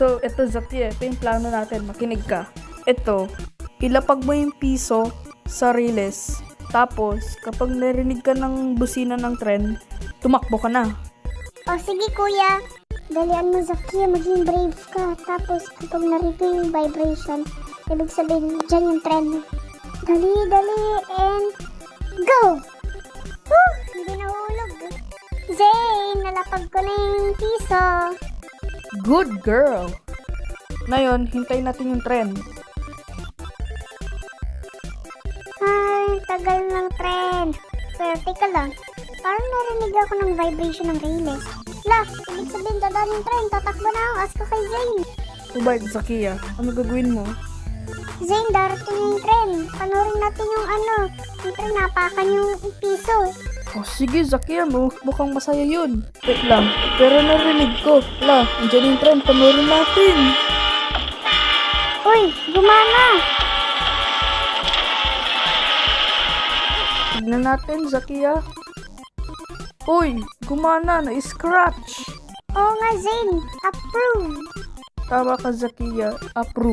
So, ito Zaki, ito yung plano natin. Makinig ka. Ito, ilapag mo yung piso sa riles. Tapos, kapag narinig ka ng busina ng tren, tumakbo ka na. O sige kuya, dalian mo Zakia, maging brave ka. Tapos kapag narinig ko yung vibration, ibig sabihin dyan yung tren. Dali, and go! Woo! Hindi nahulog. Zane, nalapag ko na yung piso. Good girl! Ngayon, hintayin natin yung tren. Ay, tagal ng tren. Pero teka lang, parang narinig ako ng vibration ng riles. La, ibig sabihin dadaan yung tren, tatakbo na ako, ask ko kay Zane. Alright, Zakia, ano gagawin mo? Zane, darating yung tren. Panoorin natin yung yung tren, napakan yung piso. Oh, sige, Zakia, mukhang masaya yun. Wait lang, pero narinig ko. La, andyan yung tren, panoorin natin. Uy, gumana! Tignan natin, Zakia. Uy, gumana, na-scratch. Oo nga, Zane. Approve. Tama ka, Zakia. Approve.